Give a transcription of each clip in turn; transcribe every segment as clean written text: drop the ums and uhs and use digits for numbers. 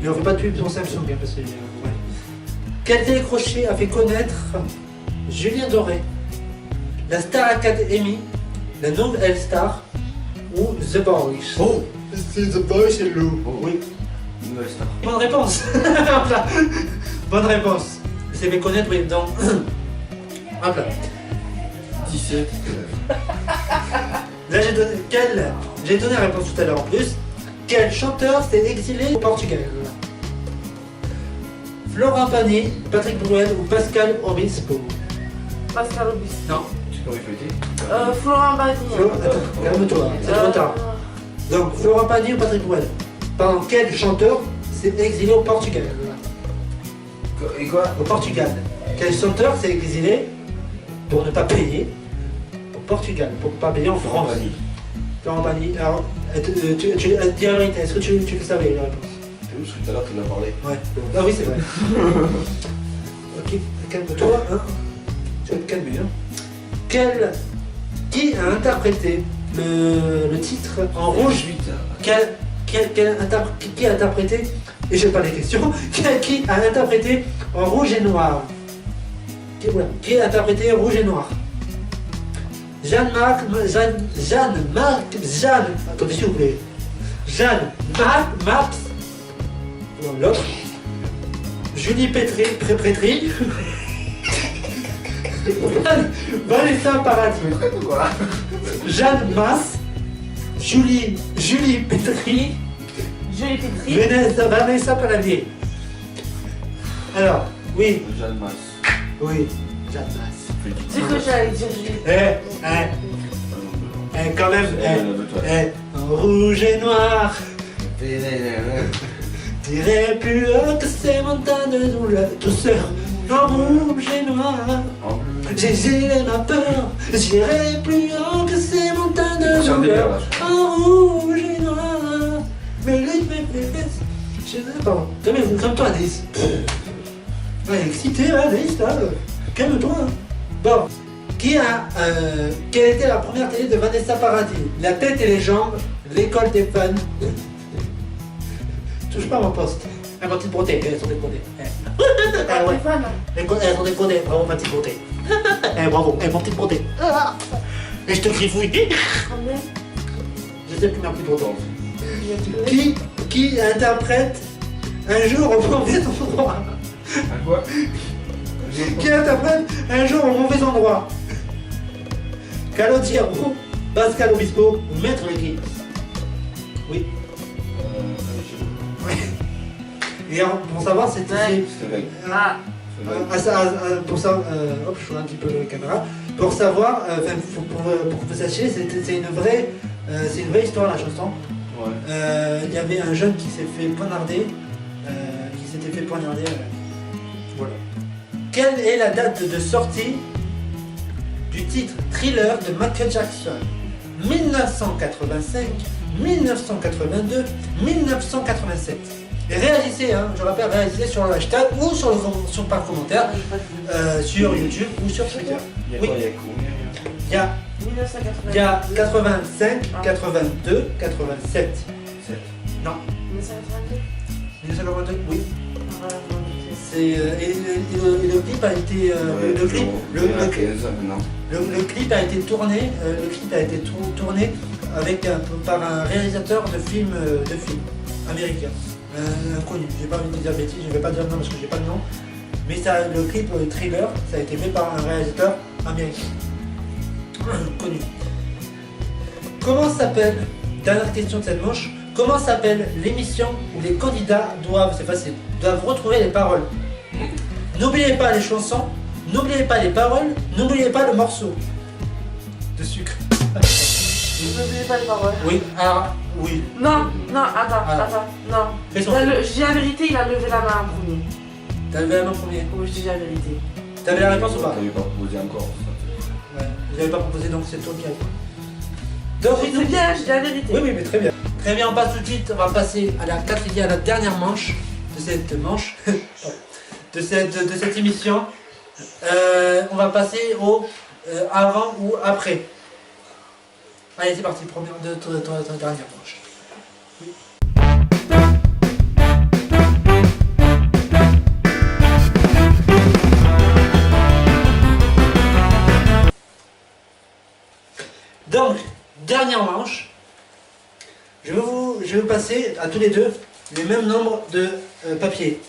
Mais on fait pas de pub sur Samsung, hein, parce que... ouais. Quel télécrochet a fait connaître Julien Doré, la Star Academy, la Nouvelle Star ou The Boys? Oh, c'est The Boys et Lou. Oh, Oui. Nouvelle star. Bonne réponse. Hop là. Bonne réponse. C'est fait connaître, oui, donc... Hop là. 17. Là, j'ai donné la réponse tout à l'heure en plus. Quel chanteur s'est exilé au Portugal? Florent Pagny, Patrick Bruel ou Pascal Obispo? Pascal Obispo. Non. Tu peux répéter? Florent Pagny. Attends, calme-toi, c'est trop tard. Donc, Florent Pagny ou Patrick Bruel? Pendant quel chanteur s'est exilé au Portugal? Et quoi? Au Portugal. Quel chanteur s'est exilé pour ne pas payer au Portugal, pour ne pas payer en France? Florent Pagny. Alors, dis la vérité, est-ce que tu le savais la réponse? C'est où? Parce que tout à l'heure tu en as parlé. Ouais. Ah oui, c'est vrai. Ok, calme-toi, hein. Tu vas te calmer, hein. Qui a interprété le titre en rouge? 8. Qui a interprété, et j'ai pas les questions, qui a interprété en rouge et noir? Qui a interprété rouge et noir? Attendez s'il vous plaît. Marx, l'autre. Julie Pétri. Vanessa Paradis. Quoi? Jeanne Masse. Julie Pétri. Julie Pétri. Vanessa Paradis. Alors, oui. Jeanne Masse. Oui, Jeanne Masse. C'est que j'allais dire Julie. Quand même, en rouge et noir. Dirais plus haut que ces montagnes de douleur, douceur. En rouge et noir. J'exile ma peur. J'irai plus haut que ces montagnes de douleur. En rouge et noir. Mais lui, pardon. Calme-toi, Alice. Ouais, excité, Alice, là. Calme-toi. Bon. Quelle était la première télé de Vanessa Paradis? La tête et les jambes, l'école des fans. Touche pas à mon poste. Elles sont déportées, elles sont déportées. Ah ouais. Elles sont déportées, bravo ma petite beauté. Bravo, elles m'ont petite beauté. Et je te grifouille. Combien? Je sais plus ma petite beauté. Qui interprète un jour au mauvais endroit? À quoi? Qui interprète un jour au mauvais endroit? Calogero, Pascal Obispo ou Maître Legui? Oui. Et pour savoir, c'était. Ouais. Pour savoir, hop, je fais un petit peu la caméra. Pour savoir, pour que vous sachiez, c'est une vraie histoire la chanson. Ouais. Il y avait un jeune qui s'est fait poignarder. Voilà. Quelle est la date de sortie du titre Thriller de Michael Jackson? 1985, 1982, 1987. Et réalisez, hein, je rappelle, réalisez sur le hashtag ou par commentaire, sur YouTube ou sur Twitter. Il y a Oui. quoi? Il y a combien? Il y a 85, 82, 87. 7. Non, 1982. 1982, oui. Voilà, Et le clip a été le clip a été tourné avec par un réalisateur de films américain, inconnu. J'ai pas envie de dire bêtises, je vais pas dire le nom parce que j'ai pas le nom. Mais ça, le clip Thriller, ça a été fait par un réalisateur américain connu. Comment s'appelle, dernière question de cette manche, comment s'appelle l'émission où les candidats doivent, c'est facile, doivent retrouver les paroles? N'oubliez pas les chansons, n'oubliez pas les paroles, n'oubliez pas le morceau de sucre. N'oubliez pas les paroles. Oui, alors, oui. Non, attends, non. Fais son Je dis la vérité, il a levé la main en premier. T'as levé la main en premier. Oui, je dis la vérité. T'avais la réponse ou pas? T'avais pas proposé encore. Ouais, j'avais pas proposé donc c'est toi qui as. Donc oui, C'est bien, je dis la vérité. Oui, mais très bien. Très bien, on passe tout de suite, on va passer à la dernière manche de cette manche, de cette émission. On va passer au avant ou après. Allez, c'est parti, première, dernière manche. Oui. passer à tous les deux le même nombre de papiers.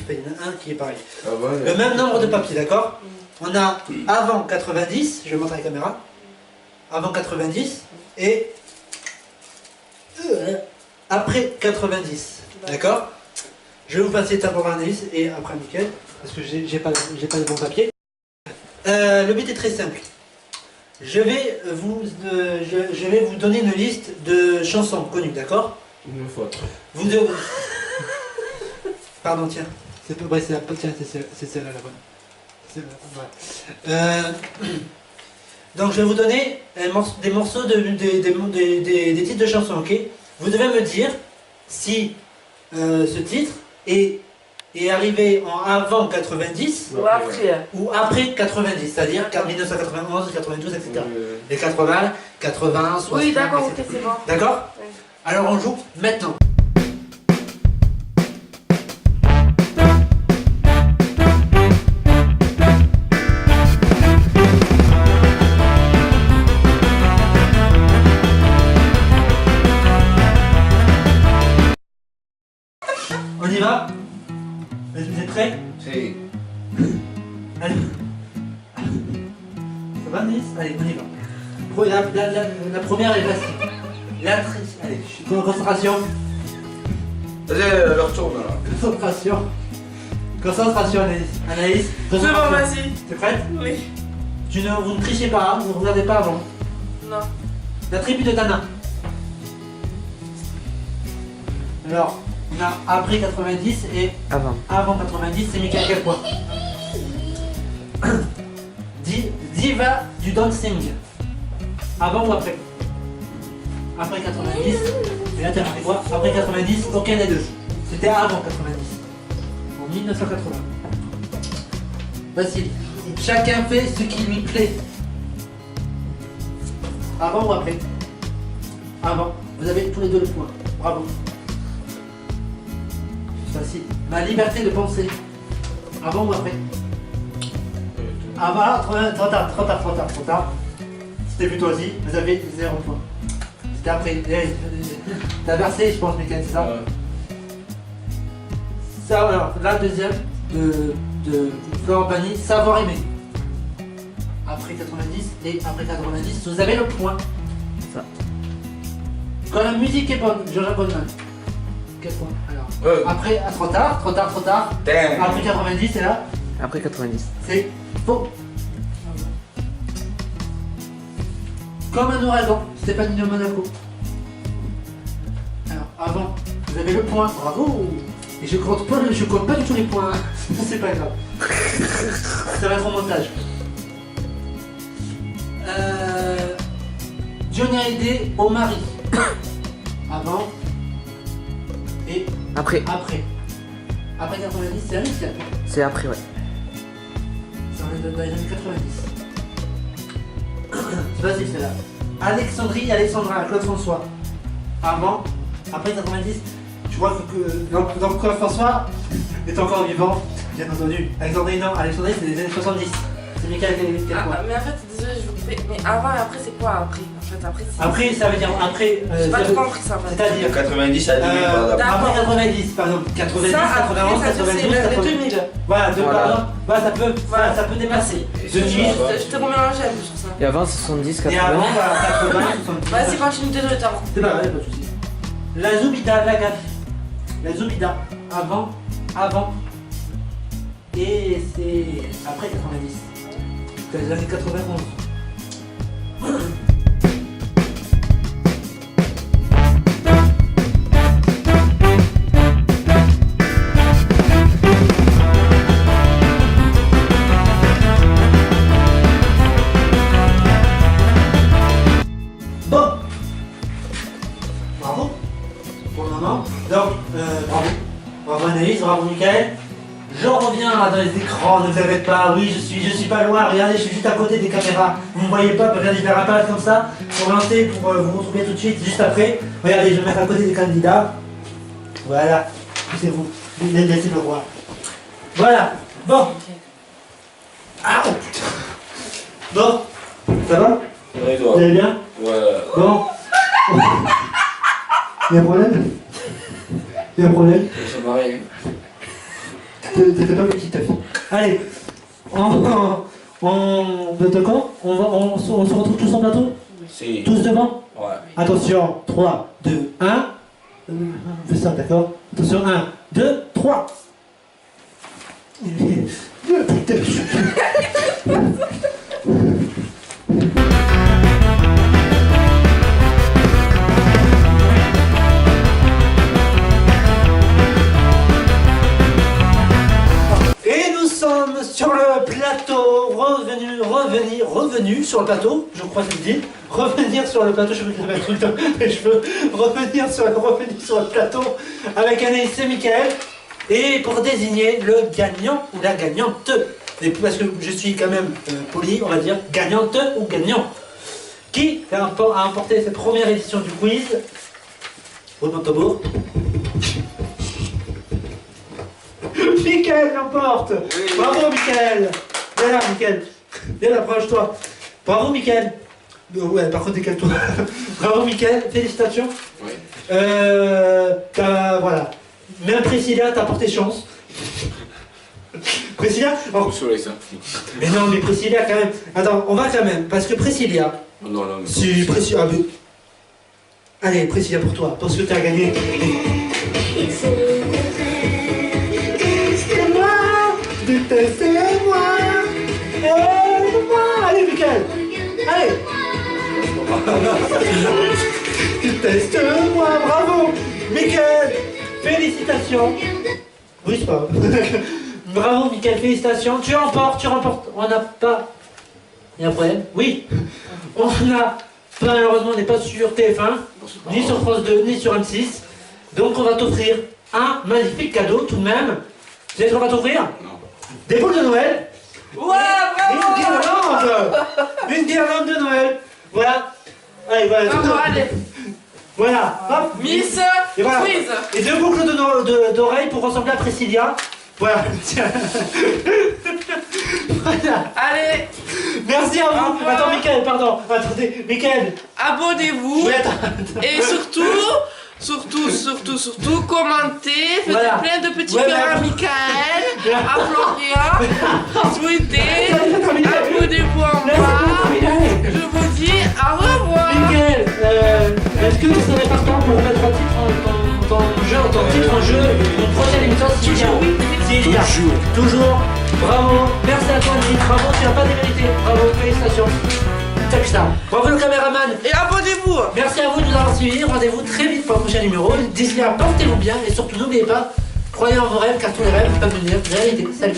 Il y en a un qui est pareil. Ah ouais. Le même nombre de papiers, d'accord? On a avant 90, je vais montrer à la caméra. Avant 90 et après 90. D'accord? Je vais vous passer étape par analyse et après nickel. Parce que j'ai pas le bon papier. Le but est très simple. Je vais vous donner une liste de chansons connues, d'accord? Une faute. Vous devez... Pardon, tiens. C'est celle-là la bonne. Voilà. Donc je vais vous donner des morceaux des titres de chansons, ok? Vous devez me dire si ce titre est arrivé en avant 90 Ou après. 90, c'est-à-dire 1991, 92, etc. Les 80, 80, 60, Oui, d'accord, ok, etc. c'est bon. D'accord? Oui. Alors on joue maintenant. On y va? Vous êtes prêts? Si. Allez. Ça va, Nice? Allez, on y va. La première est facile. Allez, concentration. Vas-y, leur tourne là. Concentration. Concentration, Anaïs. Anaïs, C'est bon, concentration. vas-y. T'es prête? Oui. Vous ne trichez pas, hein, vous ne regardez pas avant. Non. La tribu de Tana. Alors, on a après 90 et Avant. avant 90, c'est Mika quel point? Diva du dancing. Avant ou après? Après 90. Et là, t'as marqué quoi? Après 90, aucun des deux. C'était avant 90. En 1980. Facile. Chacun fait ce qui lui plaît. Avant ou après? Avant. Vous avez tous les deux le point. Bravo. Facile. Ma liberté de penser. Avant ou après? Avant, trop tard. C'était plutôt aussi. Vous avez 0 point. C'était après. T'as versé, je pense, Mickaël, c'est ça? Ouais. Ça, alors, la deuxième de Florent Pagny, savoir aimer. Après 90 et après 90, vous avez le point. Ça. Quand la musique est bonne, Georges Goldman. Quel point? Alors, après, trop tard. Damn. Après 90, c'est là. Après 90. C'est faux. Comme un ouragan, Stéphanie de Monaco. Alors, avant, vous avez le point, bravo. Et je compte pas du tout les points, c'est pas grave. Ça va être au montage. Johnny Hallyday au mari. Avant et Après. après. Après 90, c'est la musique. C'est après, ouais. Ça en est dans les années 90. Vas-y, c'est là. Alexandrie, Alexandra, Claude François. Avant, après 90, je vois que donc Claude François est encore vivant, bien entendu. Alexandrie, non, Alexandrie, c'est des années 70. C'est Mickaël quel point? Mais en fait, désolé, je vous coupe. Mais avant et après, c'est quoi après? En fait, après, c'est. Après, ça veut dire après. J'ai pas ça trop veut- compris ça en fait. C'est-à-dire. 90 à 2000 par exemple. D'accord. Après 90, par exemple. 90, Ça, 91, après, ça, 92, c'est les 90. 2000. Voilà, Voilà. pardon. Voilà, ça peut, Voilà. ça peut dépasser. Et 2000. ça, Je te remets un j'aime sur ça. Et avant 70, Et avant, 80. bah, 80, 70. Vas-y, continue, désolé, t'as beaucoup. C'est pas grave, pas de soucis. La Zoubida, la gaffe. La Zoubida, avant. Et c'est après 90. Jusqu'à les années 91. Bon. Bravo. Pour le moment. Donc, bravo. Bravo Anaïs, bravo Mickaël. Je reviens là dans les écrans, ne vous inquiétez pas, oui je suis pas loin, regardez, je suis juste à côté des caméras. Vous ne voyez pas, regardez, je vais apparaître comme ça, pour lancer, pour vous retrouver tout de suite, juste après. Regardez, je vais me mettre à côté des candidats. Voilà, poussez-vous, laissez le roi. Voilà, bon. Ah oh, putain. Bon, ça va? Ouais, Vous allez bien? ouais. Bon. Il y a un problème? Il y a un problème? Je suis marié. T'étais pas petit, ta fille. Allez, d'accord? On se retrouve tous en plateau? Si. Tous devant? Ouais. Attention, 3, 2, 1. On fait ça, d'accord? Attention, 1, 2, 3. Et nous sommes sur le plateau, revenu sur le plateau, je crois que c'est dit. Revenir sur le plateau, je veux mettre tout le temps les cheveux. Revenir sur le plateau avec Anaïs et Mickaël. Et pour désigner le gagnant ou la gagnante. Et parce que je suis quand même poli, on va dire gagnante ou gagnant. Qui a emporté cette première édition du quiz? Roulement de tambour. Mickaël l'emporte. Oui. Bravo Mickaël. Viens là Mickaël. Viens là, approche-toi. Bravo Mickaël. Ouais, par contre décale-toi. Bravo Mickaël, félicitations. Oui. Voilà. Même Priscilla, t'as porté chance. Priscilla oh. Sur les ça. Mais non, mais Priscilla quand même. Attends, on va quand même, parce que Priscilla. Non, non, mais. Si Priscilla. Ah, mais... Allez, Priscilla pour toi, parce que t'as gagné. Détestez-moi, aide-moi. Allez, Mickaël. Allez. Déteste-moi, bravo. Mickaël, félicitations. Oui, c'est pas. Bravo, Mickaël, félicitations. Tu remportes. On n'a pas. Il y a un problème? Oui. On n'a pas, malheureusement, on n'est pas sur TF1, ni sur France 2, ni sur M6. Donc, on va t'offrir un magnifique cadeau tout de même. Tu sais ce qu'on va t'offrir? Non. Des boules de Noël. Ouais, bravo. Une guirlande de Noël. Voilà. Allez, voilà. Bravo, allez. Voilà. Hop. Miss Et voilà. Quiz. Et deux boucles d'oreilles pour ressembler à Priscilla. Voilà. Voilà. Allez, Merci à Au vous. revoir. Attends, Mickaël, pardon. Attendez, Mickaël. abonnez-vous. Oui, attends. Et surtout, commentez, faites Voilà. plein de petits Ouais, cœurs mais- à Mickaël, à Florian, tweetez, abonnez-vous en bas. Je vous dis au revoir. Mickaël, est-ce que vous serez partant pour mettre un titre ton titre en jeu une prochaine émission s'il y a? S'il y a. Toujours. Bravo. Merci à toi, Nick. Bravo, tu n'as pas démérité. Bravo, félicitations. Check ça. Bravo le caméraman. Et abonnez-vous. Merci à vous de nous avoir suivis. Rendez-vous très vite pour le prochain numéro. D'ici là, portez-vous bien et surtout n'oubliez pas, croyez en vos rêves car tous les rêves peuvent devenir réalité. Salut.